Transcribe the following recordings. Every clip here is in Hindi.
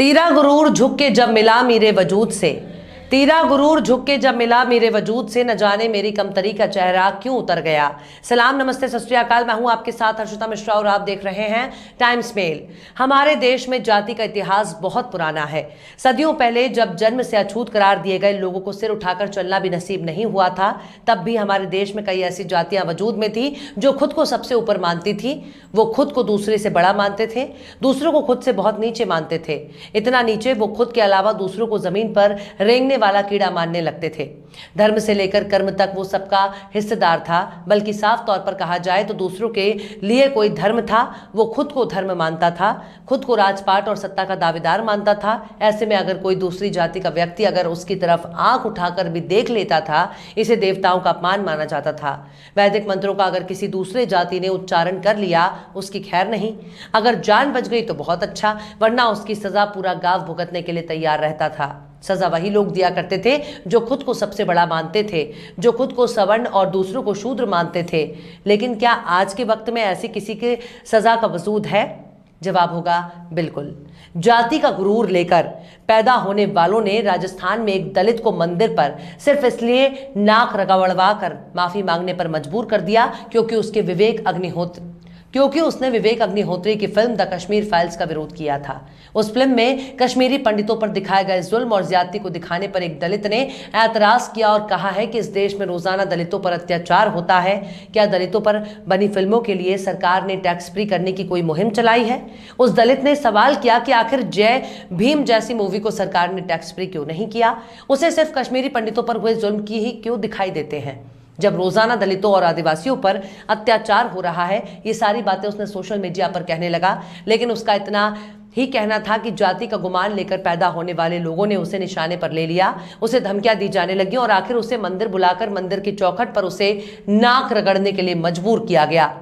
तेरा गुरूर झुक के जब मिला मेरे वजूद से, तेरा गुरूर झुक के जब मिला मेरे वजूद से, न जाने मेरी कमतरी का चेहरा क्यों उतर गया। सलाम, नमस्ते, सत श्री अकाल। मैं हूं आपके साथ हर्षिता मिश्रा और आप देख रहे हैं टाइम्स मेल। हमारे देश में जाति का इतिहास बहुत पुराना है। सदियों पहले जब जन्म से अछूत करार दिए गए लोगों को सिर उठाकर चलना भी नसीब नहीं हुआ था, तब भी हमारे देश में कई ऐसी जातियां वजूद में थी जो खुद को सबसे ऊपर मानती थी। वो खुद को दूसरे से बड़ा मानते थे, दूसरों को खुद से बहुत नीचे मानते थे। इतना नीचे वो खुद के अलावा दूसरों को जमीन पर रेंगने वाला कीड़ा मानने लगते थे। धर्म से लेकर कर्म तक वो सबका हिस्सेदार था, बल्कि साफ तौर पर कहा जाए तो दूसरों के लिए कोई धर्म था, वो खुद को धर्म मानता था, खुद को राजपाट और सत्ता का दावेदार मानता था। ऐसे में अगर कोई दूसरी जाति का व्यक्ति अगर उसकी तरफ आंख उठाकर भी देख लेता था, इसे देवताओं का अपमान माना जाता था। वैदिक मंत्रों का अगर किसी दूसरे जाति ने उच्चारण कर लिया, उसकी खैर नहीं। अगर जान बच गई तो बहुत अच्छा, वरना उसकी सजा पूरा गांव भुगतने के लिए तैयार रहता था। सजा वही लोग दिया करते थे जो खुद को सबसे बड़ा मानते थे, जो खुद को सवर्ण और दूसरों को शूद्र मानते थे। लेकिन क्या आज के वक्त में ऐसी किसी के सजा का वजूद है? जवाब होगा बिल्कुल। जाति का गुरूर लेकर पैदा होने वालों ने राजस्थान में एक दलित को मंदिर पर सिर्फ इसलिए नाक रगड़वा कर माफी मांगने पर मजबूर कर दिया क्योंकि उसने विवेक अग्निहोत्री की फिल्म द कश्मीर फाइल्स का विरोध किया था। उस फिल्म में कश्मीरी पंडितों पर दिखाए गए जुल्म और ज्यादती को दिखाने पर एक दलित ने ऐतराज किया और कहा है कि इस देश में रोजाना दलितों पर अत्याचार होता है। क्या दलितों पर बनी फिल्मों के लिए सरकार ने टैक्स फ्री करने की कोई मुहिम चलाई है? उस दलित ने सवाल किया कि आखिर जय भीम जैसी मूवी को सरकार ने टैक्स फ्री क्यों नहीं किया? उसे सिर्फ कश्मीरी पंडितों पर हुए जुल्म की ही क्यों दिखाई देते हैं, जब रोजाना दलितों और आदिवासियों पर अत्याचार हो रहा है? ये सारी बातें उसने सोशल मीडिया पर कहने लगा। लेकिन उसका इतना ही कहना था कि जाति का गुमान लेकर पैदा होने वाले लोगों ने उसे निशाने पर ले लिया, उसे धमकियां दी जाने लगी और आखिर उसे मंदिर बुलाकर मंदिर की चौखट पर उसे नाक रगड़ने के लिए मजबूर किया गया।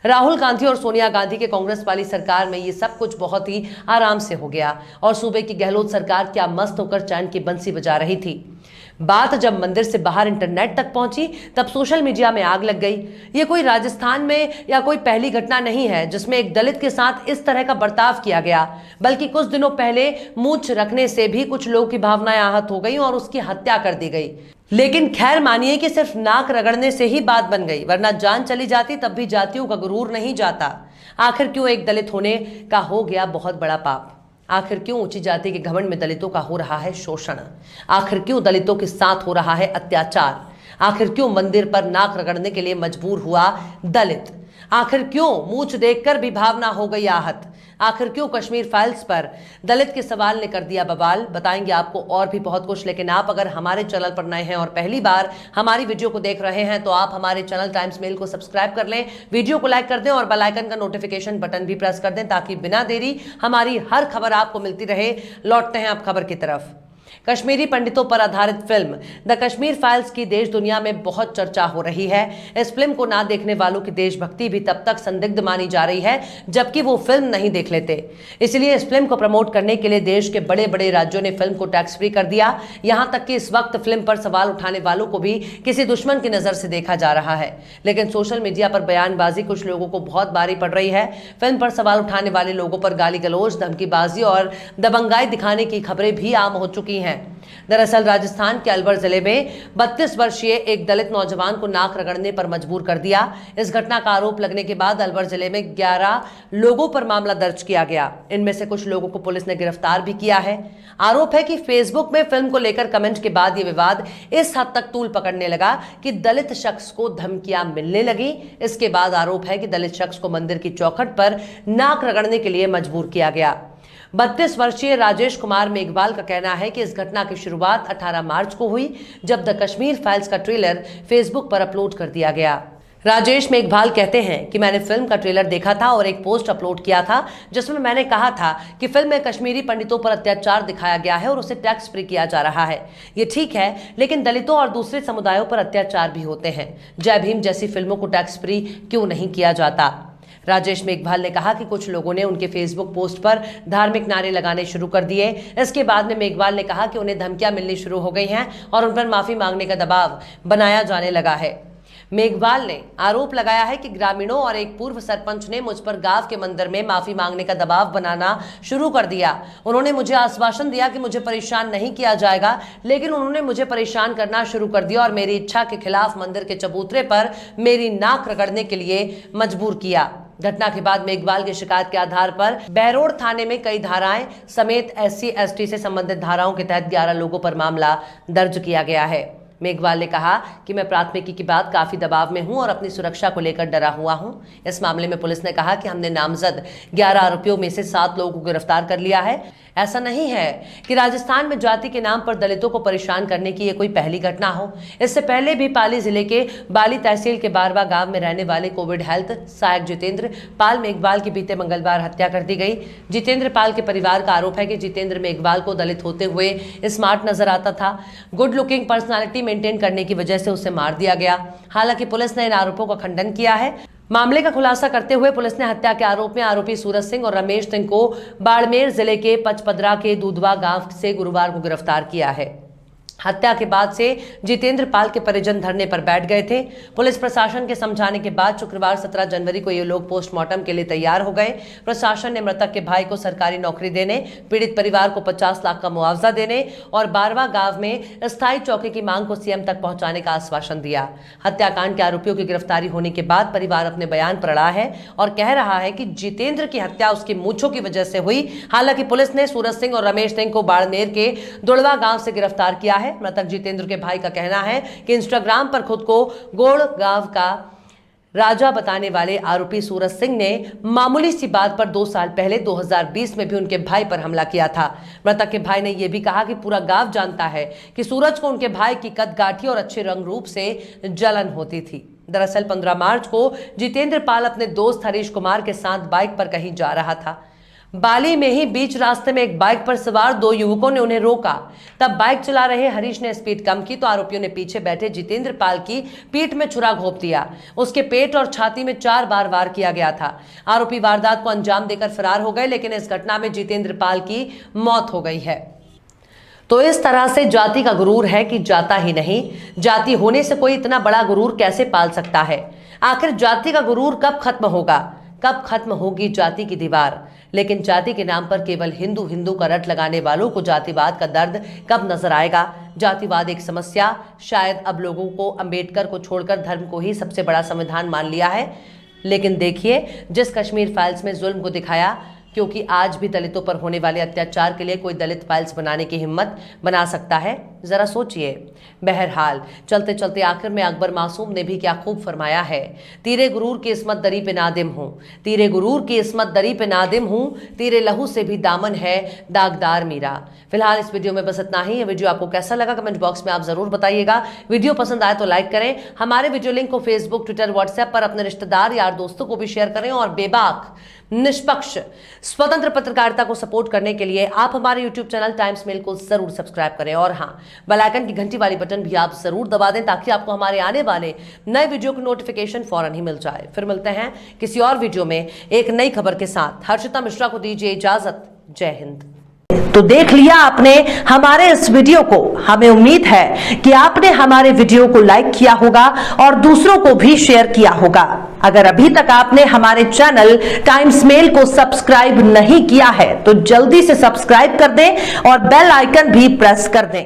राहुल गांधी और सोनिया गांधी के कांग्रेस वाली सरकार में ये सब कुछ बहुत ही आराम से हो गया और सूबे की गहलोत सरकार क्या मस्त होकर चैन की बंसी बजा रही थी। बात जब मंदिर से बाहर इंटरनेट तक पहुंची, तब सोशल मीडिया में आग लग गई। ये कोई राजस्थान में या कोई पहली घटना नहीं है जिसमें एक दलित के साथ इस तरह का बर्ताव किया गया, बल्कि कुछ दिनों पहले मूंछ रखने से भी कुछ लोगों की भावनाएं आहत हो गई और उसकी हत्या कर दी गई। लेकिन खैर मानिए कि सिर्फ नाक रगड़ने से ही बात बन गई, वरना जान चली जाती तब भी जातियों का गुरूर नहीं जाता। आखिर क्यों एक दलित होने का हो गया बहुत बड़ा पाप? आखिर क्यों ऊंची जाति के घमंड में दलितों का हो रहा है शोषण? आखिर क्यों दलितों के साथ हो रहा है अत्याचार? आखिर क्यों मंदिर पर नाक रगड़ने के लिए मजबूर हुआ दलित? आखिर क्यों मूंछ देखकर भी भावना हो गई आहत? आखिर क्यों कश्मीर फाइल्स पर दलित के सवाल ने कर दिया बवाल? बताएंगे आपको और भी बहुत कुछ। लेकिन आप अगर हमारे चैनल पर नए हैं और पहली बार हमारी वीडियो को देख रहे हैं तो आप हमारे चैनल टाइम्स मेल को सब्सक्राइब कर लें, वीडियो को लाइक कर दें और बेल आइकन का नोटिफिकेशन बटन भी प्रेस कर दें ताकि बिना देरी हमारी हर खबर आपको मिलती रहे। लौटते हैं अब खबर की तरफ। कश्मीरी पंडितों पर आधारित फिल्म द कश्मीर फाइल्स की देश दुनिया में बहुत चर्चा हो रही है। इस फिल्म को ना देखने वालों की देशभक्ति भी तब तक संदिग्ध मानी जा रही है जबकि वो फिल्म नहीं देख लेते। इसलिए इस फिल्म को प्रमोट करने के लिए देश के बड़े बड़े राज्यों ने फिल्म को टैक्स फ्री कर दिया। यहां तक कि इस वक्त फिल्म पर सवाल उठाने वालों को भी किसी दुश्मन की नजर से देखा जा रहा है। लेकिन सोशल मीडिया पर बयानबाजी कुछ लोगों को बहुत भारी पड़ रही है। फिल्म पर सवाल उठाने वाले लोगों पर गाली गलौज, धमकीबाजी और दबंगाई दिखाने की खबरें भी आम हो चुकी हैं। दरअसल राजस्थान के अलवर जिले में 32 वर्षीय एक दलित नौजवान को नाक रगड़ने पर मजबूर कर दिया। इस घटना का आरोप लगने के बाद अलवर जिले में 11 लोगों पर मामला दर्ज किया गया। इनमें से कुछ लोगों को पुलिस ने गिरफ्तार भी किया है। आरोप है कि फेसबुक में फिल्म को लेकर कमेंट के बाद यह विवाद इस हद तक तूल पकड़ने लगा कि दलित शख्स को धमकियां मिलने लगी। इसके बाद आरोप है कि दलित शख्स को मंदिर की चौखट पर नाक रगड़ने के लिए मजबूर किया गया। 32 वर्षीय राजेश कुमार मेघवाल का कहना है कि इस घटना की शुरुआत 18 मार्च को हुई जब द कश्मीर फाइल्स का ट्रेलर फेसबुक पर अपलोड कर दिया गया। राजेश मेघवाल कहते हैं कि मैंने फिल्म का ट्रेलर देखा था और एक पोस्ट अपलोड किया था जिसमें मैंने कहा था कि फिल्म में कश्मीरी पंडितों पर अत्याचार दिखाया गया है और उसे टैक्स फ्री किया जा रहा है। ये ठीक है, लेकिन दलितों और दूसरे समुदायों पर अत्याचार भी होते हैं। जय भीम जैसी फिल्मों को टैक्स फ्री क्यों नहीं किया जाता? राजेश मेघवाल ने कहा कि कुछ लोगों ने उनके फेसबुक पोस्ट पर धार्मिक नारे लगाने शुरू कर दिए। इसके बाद में मेघवाल ने कहा कि उन्हें धमकियां मिलनी शुरू हो गई हैं और उन पर माफी मांगने का दबाव बनाया जाने लगा है। मेघवाल ने आरोप लगाया है कि ग्रामीणों और एक पूर्व सरपंच ने मुझ पर गांव के मंदिर में माफी मांगने का दबाव बनाना शुरू कर दिया। उन्होंने मुझे आश्वासन दिया कि मुझे परेशान नहीं किया जाएगा, लेकिन उन्होंने मुझे परेशान करना शुरू कर दिया और मेरी इच्छा के खिलाफ मंदिर के चबूतरे पर मेरी नाक रगड़ने के लिए मजबूर किया। घटना के बाद मेघवाल की शिकायत के आधार पर बहरोड थाने में कई धाराएं समेत SC/ST से संबंधित धाराओं के तहत 11 लोगों पर मामला दर्ज किया गया है। मेघवाल ने कहा कि मैं प्राथमिकी के बाद काफी दबाव में हूं और अपनी सुरक्षा को लेकर डरा हुआ हूं। इस मामले में पुलिस ने कहा कि हमने नामजद 11 आरोपियों में से 7 लोगों को गिरफ्तार कर लिया है। ऐसा नहीं है कि राजस्थान में जाति के नाम पर दलितों को परेशान करने की ये कोई पहली घटना हो। इससे पहले भी पाली जिले के बाली तहसील के बारवा गांव में रहने वाले कोविड हेल्थ सहायक जितेंद्र पाल मेघवाल की बीते मंगलवार हत्या कर दी गई। जितेंद्र पाल के परिवार का आरोप है कि जितेंद्र मेघवाल को दलित होते हुए स्मार्ट नजर आता था। गुड लुकिंग पर्सनालिटी मेंटेन करने की वजह से उसे मार दिया गया। हालांकि पुलिस ने इन आरोपों का खंडन किया है। मामले का खुलासा करते हुए पुलिस ने हत्या के आरोप में आरोपी सूरज सिंह और रमेश सिंह को बाड़मेर जिले के पचपदरा के दूधवा गांव से गुरुवार को गिरफ्तार किया है। हत्या के बाद से जितेंद्र पाल के परिजन धरने पर बैठ गए थे। पुलिस प्रशासन के समझाने के बाद शुक्रवार 17 जनवरी को ये लोग पोस्टमार्टम के लिए तैयार हो गए। प्रशासन ने मृतक के भाई को सरकारी नौकरी देने, पीड़ित परिवार को 50 लाख का मुआवजा देने और बारवा गांव में स्थायी चौकी की मांग को सीएम तक पहुंचाने का आश्वासन दिया। हत्याकांड के आरोपियों की गिरफ्तारी होने के बाद परिवार अपने बयान पर अड़ा है और कह रहा है कि जितेंद्र की हत्या उसकी मूंछों की वजह से हुई। हालांकि पुलिस ने सूरज सिंह और रमेश सिंह को बाड़मेर के दुड़वा गांव से गिरफ्तार किया है। मृतक जितेंद्र के भाई का कहना है कि इंस्टाग्राम पर खुद को गोड़ गांव का राजा बताने वाले आरोपी सूरज सिंह ने मामूली सी बात पर 2 साल पहले 2020 में भी उनके भाई पर हमला किया था। मृतक के भाई ने यह भी कहा कि पूरा गांव जानता है कि सूरज को उनके भाई की कदगाठी और अच्छे रंग रूप से जलन होती थी। दरअसल 15 मार्च को जितेंद्र पाल अपने दोस्त हरीश कुमार के साथ बाइक पर कहीं जा रहा था। बाली में ही बीच रास्ते में एक बाइक पर सवार 2 युवकों ने उन्हें रोका। तब बाइक चला रहे हरीश ने स्पीड कम की तो आरोपियों ने पीछे बैठे जितेंद्र पाल की पीठ में छुरा घोंप दिया। उसके पेट और छाती में 4 बार वार किया गया था। आरोपी वारदात को अंजाम देकर फरार हो गए, लेकिन इस घटना में जितेंद्र पाल की मौत हो गई है। तो इस तरह से जाति का गुरूर है कि जाता ही नहीं, जाति होने से कोई इतना बड़ा गुरूर कैसे पाल सकता है? आखिर जाति का गुरूर कब खत्म होगा? कब खत्म होगी जाति की दीवार? लेकिन जाति के नाम पर केवल हिंदू हिंदू का रट लगाने वालों को जातिवाद का दर्द कब नजर आएगा? जातिवाद एक समस्या, शायद अब लोगों को अंबेडकर को छोड़कर धर्म को ही सबसे बड़ा संविधान मान लिया है। लेकिन देखिए, जिस कश्मीर फाइल्स में जुल्म को दिखाया, क्योंकि आज भी दलितों पर होने वाले अत्याचार के लिए कोई दलित फाइल्स बनाने की हिम्मत बना सकता है? जरा सोचिए। बहरहाल चलते चलते आखिर में अकबर मासूम ने भी क्या खूब फरमाया है, तीरे गुरूर की इस्मत दरी पे नादिम हूँ, तीरे गुरूर की इस्मत दरी पे नादिम हूँ, तीरे लहू से भी दामन है दागदार मीरा। फिलहाल इस वीडियो में बस इतना ही। ये वीडियो आपको कैसा लगा कमेंट बॉक्स में आप जरूर बताइएगा। वीडियो पसंद आए तो लाइक करें। हमारे वीडियो लिंक को फेसबुक, ट्विटर, व्हाट्सएप पर अपने रिश्तेदार यार दोस्तों को भी शेयर करें और बेबाक, निष्पक्ष, स्वतंत्र पत्रकारिता को सपोर्ट करने के लिए आप हमारे यूट्यूब चैनल टाइम्स मेल को जरूर सब्सक्राइब करें और हाँ, बेल आइकन की घंटी वाली बटन भी आप जरूर दबा दें ताकि आपको हमारे आने वाले नए वीडियो की नोटिफिकेशन फौरन ही मिल जाए। फिर मिलते हैं किसी और वीडियो में एक नई खबर के साथ। हर्षिता मिश्रा को दीजिए इजाजत। जय हिंद। तो देख लिया आपने हमारे इस वीडियो को। हमें उम्मीद है कि आपने हमारे वीडियो को लाइक किया होगा और दूसरों को भी शेयर किया होगा। अगर अभी तक आपने हमारे चैनल टाइम्स मेल को सब्सक्राइब नहीं किया है तो जल्दी से सब्सक्राइब कर दें और बेल आइकन भी प्रेस कर दें।